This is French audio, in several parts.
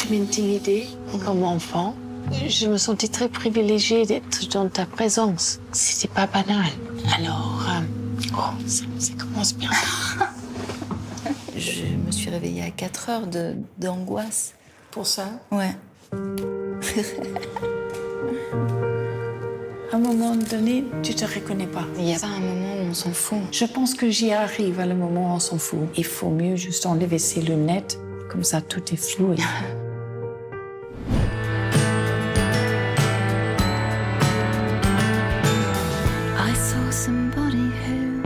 tu m'intimidais comme enfant. Je me sentais très privilégiée d'être dans ta présence. C'était pas banal. Alors, ça commence bien. Je me suis réveillée à 4 heures d'angoisse. Pour ça? Ouais. À un moment donné, tu te reconnais pas. Il y a pas un moment où on s'en fout. Je pense que j'y arrive à le moment où on s'en fout. Il faut mieux juste enlever ses lunettes. Comme ça, tout est flou. I saw somebody who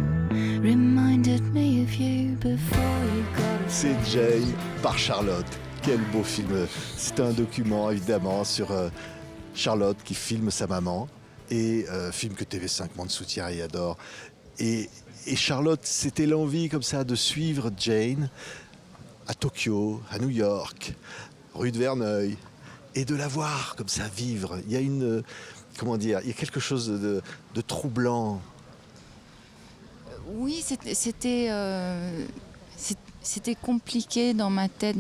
reminded me of you before you got C'est Jane par Charlotte. Quel beau film. C'est un document évidemment sur Charlotte qui filme sa maman et film que TV5 Monde soutient et adore. Et Charlotte, c'était l'envie comme ça de suivre Jane à Tokyo, à New York, rue de Verneuil, et de la voir comme ça vivre. Il y a une, comment dire, il y a quelque chose de troublant. Oui, c'était compliqué dans ma tête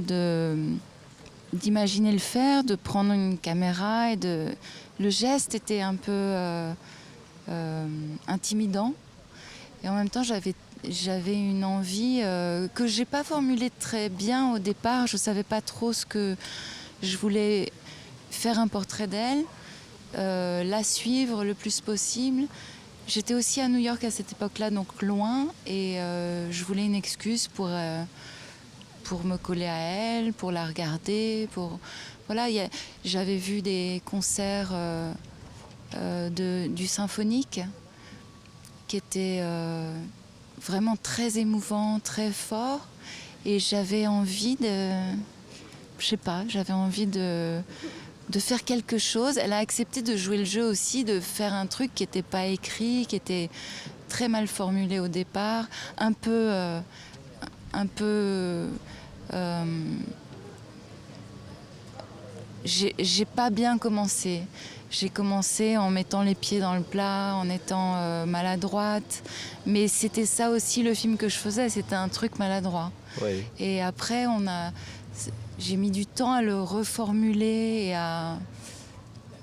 d'imaginer le faire, de prendre une caméra le geste était un peu intimidant. Et en même temps, j'avais une envie que j'ai pas formulée très bien au départ. Je savais pas trop ce que je voulais faire, un portrait d'elle, la suivre le plus possible. J'étais aussi à New York à cette époque-là, donc loin, et je voulais une excuse pour me coller à elle, pour la regarder, voilà. J'avais vu des concerts du symphonique qui étaient vraiment très émouvants, très forts, et j'avais envie de faire quelque chose. Elle a accepté de jouer le jeu aussi, de faire un truc qui n'était pas écrit, qui était très mal formulé au départ, un peu j'ai pas bien commencé. J'ai commencé en mettant les pieds dans le plat, en étant maladroite. Mais c'était ça aussi le film que je faisais, c'était un truc maladroit. Oui. Et après, j'ai mis du temps à le reformuler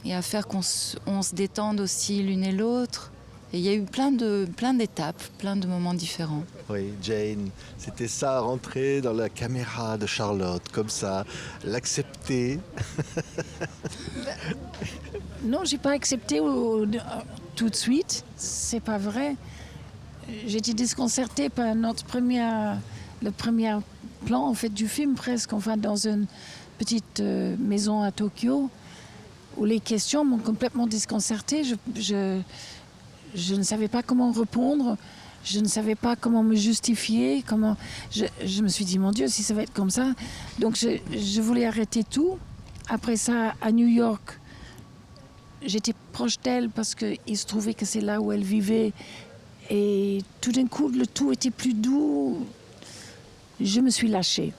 et à faire qu'on se détende aussi l'une et l'autre. Et il y a eu plein d'étapes, plein de moments différents. Oui, Jane, c'était ça, rentrer dans la caméra de Charlotte, comme ça, l'accepter. Non, j'ai pas accepté tout de suite. C'est pas vrai. J'étais déconcertée par le premier plan en fait du film presque, enfin dans une petite maison à Tokyo où les questions m'ont complètement déconcertée. Je ne savais pas comment répondre. Je ne savais pas comment me justifier. Je me suis dit, mon Dieu, si ça va être comme ça. Donc je voulais arrêter tout. Après ça, à New York, j'étais proche d'elle parce qu'il se trouvait que c'est là où elle vivait. Et tout d'un coup, le tout était plus doux. Je me suis lâchée.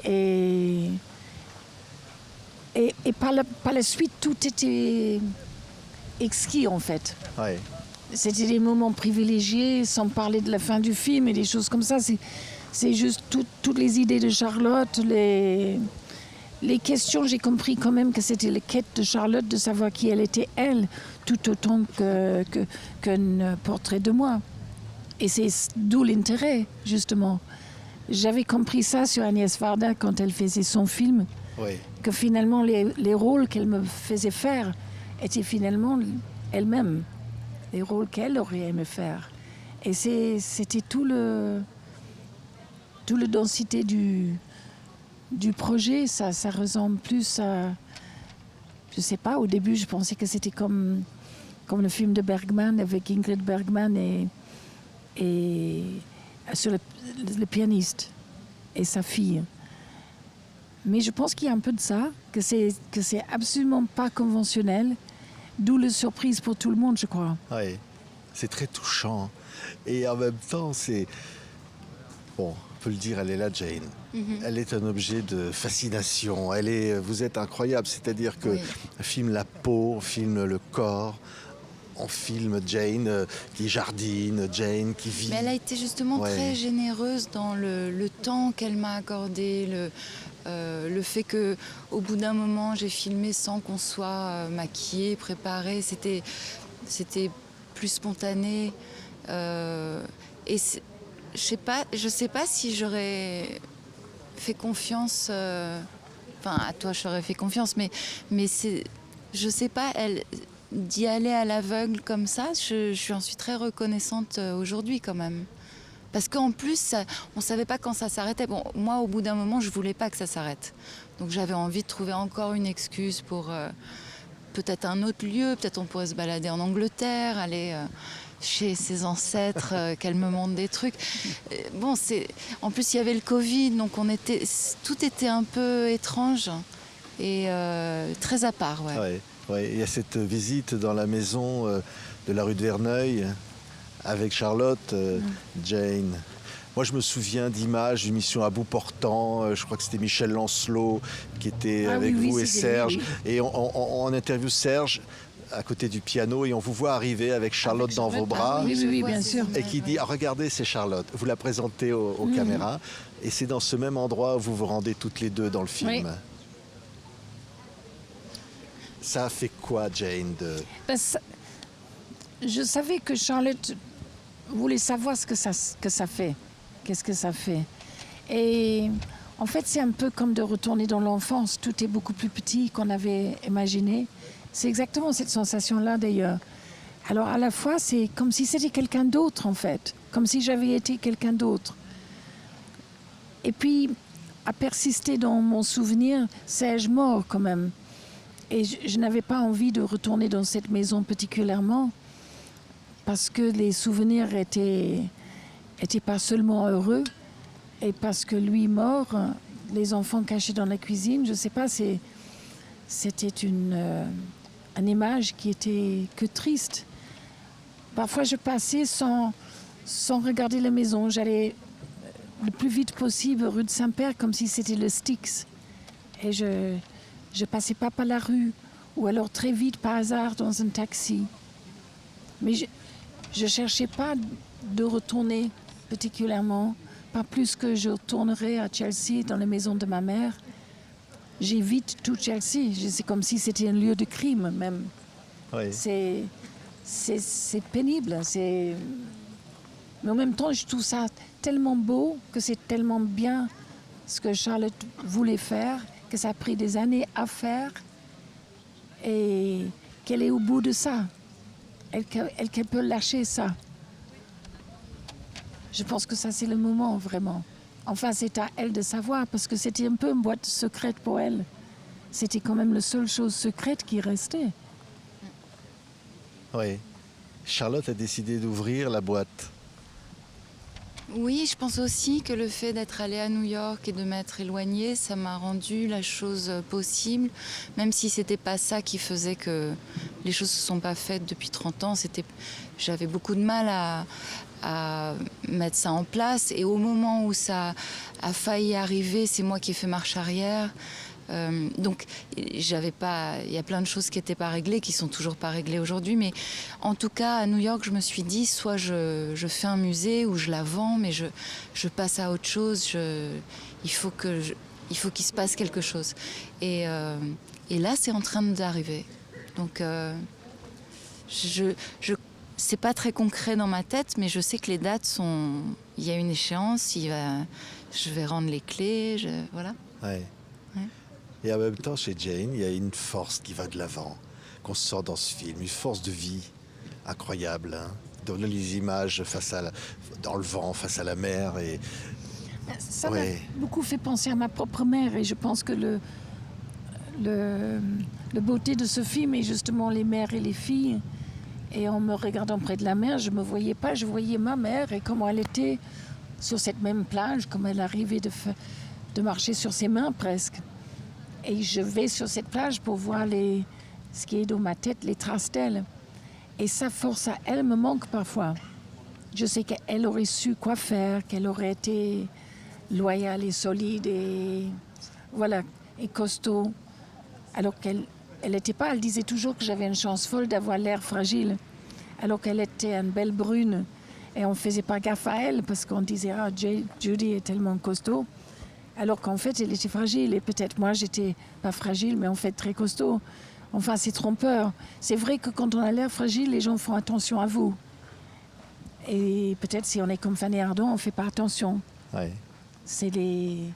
Et par la suite, tout était exquis en fait. Ouais. C'était des moments privilégiés, sans parler de la fin du film et des choses comme ça. C'est juste toutes les idées de Charlotte, les questions. J'ai compris quand même que c'était la quête de Charlotte de savoir qui elle était, elle, tout autant qu'un portrait de moi. Et c'est d'où l'intérêt, justement. J'avais compris ça sur Agnès Varda quand elle faisait son film, Oui. que finalement les rôles qu'elle me faisait faire étaient finalement elle-même, les rôles qu'elle aurait aimé faire. Et c'était tout le densité du projet. Ça ressemble plus à... Je sais pas, au début, je pensais que c'était comme le film de Bergman, avec Ingrid Bergman et sur le pianiste et sa fille. Mais je pense qu'il y a un peu de ça, que c'est absolument pas conventionnel, d'où la surprise pour tout le monde, je crois. Oui, c'est très touchant. Et en même temps, c'est... Bon, on peut le dire, elle est là, Jane. Mm-hmm. Elle est un objet de fascination. Vous êtes incroyable, c'est-à-dire que oui. filme la peau, filme le corps. on filme Jane qui jardine, Jane qui vit. Mais elle a été justement Ouais. très généreuse dans le temps qu'elle m'a accordé, le fait que au bout d'un moment j'ai filmé sans qu'on soit maquillé, préparé, c'était plus spontané. Et je sais pas si j'aurais fait confiance. Enfin, à toi, j'aurais fait confiance, mais je sais pas, d'y aller à l'aveugle comme ça, j'en suis très reconnaissante aujourd'hui quand même. Parce qu'en plus, on ne savait pas quand ça s'arrêtait. Bon, moi, au bout d'un moment, je ne voulais pas que ça s'arrête. Donc j'avais envie de trouver encore une excuse pour peut-être un autre lieu. Peut-être on pourrait se balader en Angleterre, aller chez ses ancêtres, qu'elle me montre des trucs. Bon, en plus, il y avait le Covid, donc tout était un peu étrange et très à part. Ouais. Ouais, ouais. Il y a cette visite dans la maison de la rue de Verneuil avec Charlotte, Jane. Moi, je me souviens d'images d'une mission à bout portant. Je crois que c'était Michel Lancelot qui était avec vous et Serge. Et on interviewe Serge à côté du piano et on vous voit arriver avec Charlotte dans vos bras. Oui, bien sûr. Et qui dit, regardez, c'est Charlotte. Vous la présentez aux caméras. Et c'est dans ce même endroit où vous vous rendez toutes les deux dans le film. Oui. Ça a fait quoi, Jane Je savais que Charlotte voulait savoir ce que ça fait. Qu'est-ce que ça fait? Et en fait, c'est un peu comme de retourner dans l'enfance. Tout est beaucoup plus petit qu'on avait imaginé. C'est exactement cette sensation-là, d'ailleurs. Alors, à la fois, c'est comme si c'était quelqu'un d'autre, en fait. Comme si j'avais été quelqu'un d'autre. Et puis, à persister dans mon souvenir, Serge mort, quand même. Et je n'avais pas envie de retourner dans cette maison particulièrement parce que les souvenirs étaient pas seulement heureux et parce que lui mort, les enfants cachés dans la cuisine, je ne sais pas, c'était une image qui était que triste. Parfois, je passais sans regarder la maison. J'allais le plus vite possible rue de Saint-Père comme si c'était le Styx. Et je passais pas par la rue, ou alors très vite, par hasard, dans un taxi. Mais je cherchais pas de retourner particulièrement, pas plus que je retournerais à Chelsea, dans la maison de ma mère. J'évite tout Chelsea, c'est comme si c'était un lieu de crime, même. Oui. C'est pénible, mais en même temps, je trouve ça tellement beau, que c'est tellement bien ce que Charlotte voulait faire, que ça a pris des années à faire et qu'elle est au bout de ça. Qu'elle peut lâcher ça. Je pense que ça, c'est le moment, vraiment. Enfin, c'est à elle de savoir, parce que c'était un peu une boîte secrète pour elle. C'était quand même la seule chose secrète qui restait. Oui. Charlotte a décidé d'ouvrir la boîte. Oui, je pense aussi que le fait d'être allée à New York et de m'être éloignée, ça m'a rendu la chose possible, même si c'était pas ça qui faisait que les choses se sont pas faites depuis 30 ans. J'avais beaucoup de mal à mettre ça en place, et au moment où ça a failli arriver, c'est moi qui ai fait marche arrière. Donc il y a plein de choses qui n'étaient pas réglées, qui sont toujours pas réglées aujourd'hui, mais en tout cas à New York je me suis dit, soit je fais un musée ou je la vends, mais je passe à autre chose. Il faut qu'il se passe quelque chose, et là c'est en train d'arriver. Donc c'est pas très concret dans ma tête, mais je sais que les dates sont, il y a une échéance, je vais rendre les clés, voilà. Ouais. Et en même temps, chez Jane, il y a une force qui va de l'avant, qu'on sort dans ce film, une force de vie incroyable. Hein, dans les images dans le vent, face à la mer. Et ça m'a beaucoup fait penser à ma propre mère, et je pense que la beauté de ce film est justement les mères et les filles. Et en me regardant près de la mer, je me voyais pas, je voyais ma mère et comment elle était sur cette même plage, comme elle arrivait de marcher sur ses mains presque. Et je vais sur cette plage pour voir ce qui est dans ma tête, les traces d'elle. Et sa force à elle me manque parfois. Je sais qu'elle aurait su quoi faire, qu'elle aurait été loyale et solide et voilà, et costaud. Alors qu'elle n'était pas, elle disait toujours que j'avais une chance folle d'avoir l'air fragile. alors qu'elle était une belle brune. Et on ne faisait pas gaffe à elle parce qu'on disait « Ah, Judy est tellement costaud ». Alors qu'en fait, elle était fragile. Et peut-être moi, j'étais pas fragile, mais en fait très costaud. Enfin, c'est trompeur. C'est vrai que quand on a l'air fragile, les gens font attention à vous. Et peut-être si on est comme Fanny Ardant, on ne fait pas attention. Ouais. Il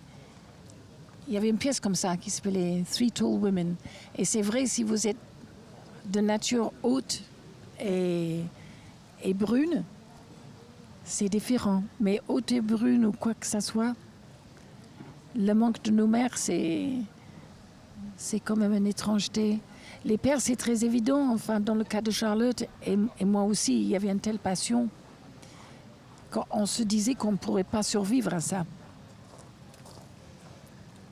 y avait une pièce comme ça qui s'appelait Three Tall Women. Et c'est vrai, si vous êtes de nature haute et brune, c'est différent. Mais haute et brune ou quoi que ce soit, le manque de nos mères, c'est quand même une étrangeté. Les pères, c'est très évident. Enfin, dans le cas de Charlotte, et moi aussi, il y avait une telle passion qu'on se disait qu'on ne pourrait pas survivre à ça.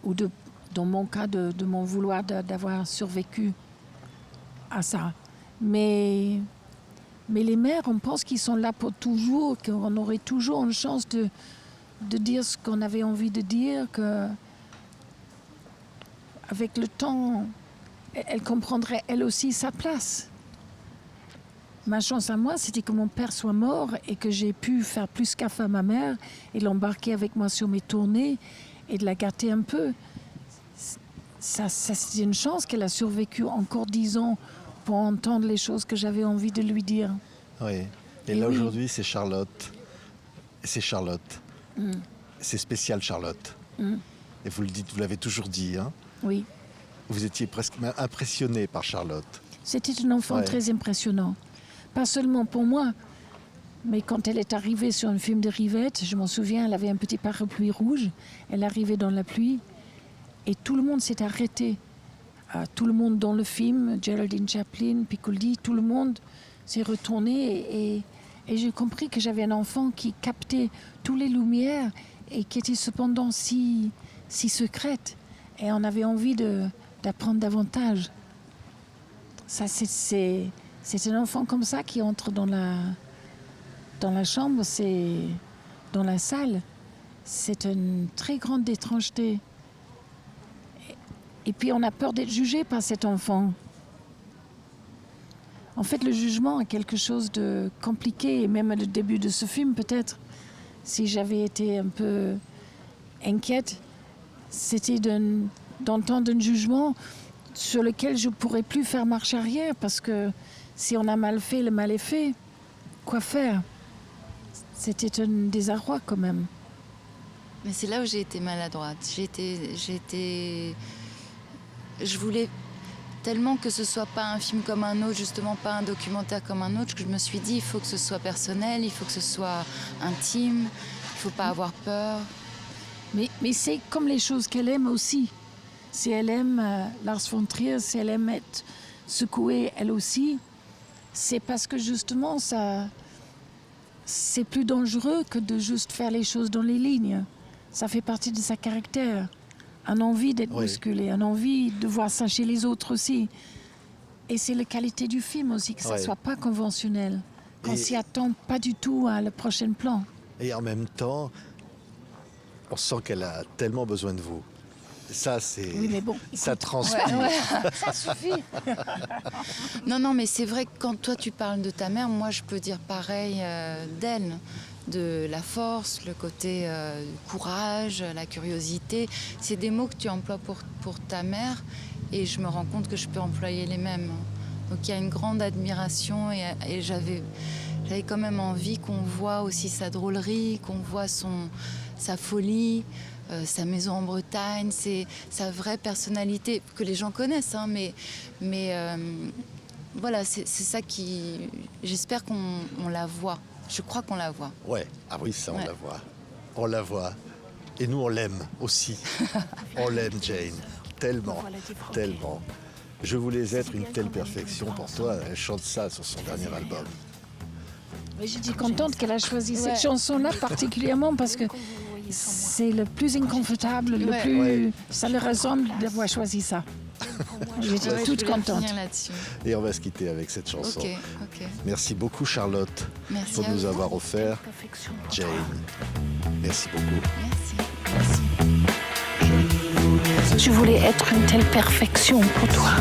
Ou dans mon cas, de m'en vouloir d'avoir survécu à ça. Mais les mères, on pense qu'ils sont là pour toujours, qu'on aurait toujours une chance de dire ce qu'on avait envie de dire, qu'avec le temps, elle comprendrait elle aussi sa place. Ma chance à moi, c'était que mon père soit mort et que j'ai pu faire plus gaffe à ma mère et l'embarquer avec moi sur mes tournées et de la gâter un peu. Ça c'est une chance qu'elle a survécu encore 10 ans pour entendre les choses que j'avais envie de lui dire. Oui. Et là, aujourd'hui, c'est Charlotte. C'est Charlotte. Mm. C'est spécial, Charlotte. Mm. Et vous le dites, vous l'avez toujours dit, hein. Oui. Vous étiez presque impressionné par Charlotte. C'était un enfant très impressionnant. Pas seulement pour moi, mais quand elle est arrivée sur un film de Rivette, je m'en souviens, elle avait un petit parapluie rouge. Elle arrivait dans la pluie et tout le monde s'est arrêté. Tout le monde dans le film, Geraldine Chaplin, Piccoli, tout le monde s'est retourné et j'ai compris que j'avais un enfant qui captait toutes les lumières et qui était cependant si secrète. Et on avait envie d'apprendre davantage. Ça, c'est un enfant comme ça qui entre dans la chambre, dans la salle. C'est une très grande étrangeté. Et puis on a peur d'être jugé par cet enfant. En fait, le jugement est quelque chose de compliqué, et même au début de ce film, peut-être, si j'avais été un peu inquiète, c'était d'entendre un jugement sur lequel je ne pourrais plus faire marche arrière, parce que si on a mal fait, le mal est fait. Quoi faire? C'était un désarroi quand même. Mais c'est là où j'ai été maladroite. Je voulais tellement que ce soit pas un film comme un autre, justement pas un documentaire comme un autre, que je me suis dit il faut que ce soit personnel, il faut que ce soit intime, il faut pas avoir peur. Mais c'est comme les choses qu'elle aime aussi. Si elle aime Lars von Trier, si elle aime être secouée elle aussi, c'est parce que justement ça, c'est plus dangereux que de juste faire les choses dans les lignes. Ça fait partie de sa caractère. Un envie d'être bousculé, un envie de voir ça chez les autres aussi. Et c'est la qualité du film aussi, que ça ne soit pas conventionnel, qu'on s'y attend pas du tout à le prochain plan. Et en même temps, on sent qu'elle a tellement besoin de vous. Ça, c'est... Oui, mais bon, ça écoute, transpire. ça suffit. Non, mais c'est vrai que quand toi tu parles de ta mère, moi je peux dire pareil d'elle. De la force, le côté courage, la curiosité. C'est des mots que tu emploies pour ta mère et je me rends compte que je peux employer les mêmes. Donc il y a une grande admiration et j'avais quand même envie qu'on voit aussi sa drôlerie, qu'on voit sa folie, sa maison en Bretagne, sa vraie personnalité que les gens connaissent, hein, mais voilà, c'est ça qui... J'espère qu'on la voit. Je crois qu'on la voit. Ouais, ah oui, ça on la voit. On la voit. Et nous on l'aime aussi. On l'aime Jane. Tellement, tellement. Je voulais être une telle perfection pour toi. Elle chante ça sur son dernier album. Mais j'étais contente qu'elle a choisi cette chanson-là particulièrement parce que c'est le plus inconfortable, le plus... Ça le ressemble d'avoir choisi ça. J'étais toute contente. Et on va se quitter avec cette chanson. Ok. Merci beaucoup Charlotte pour nous avoir offert Jane. Merci beaucoup. Merci. Je voulais être une telle perfection pour toi.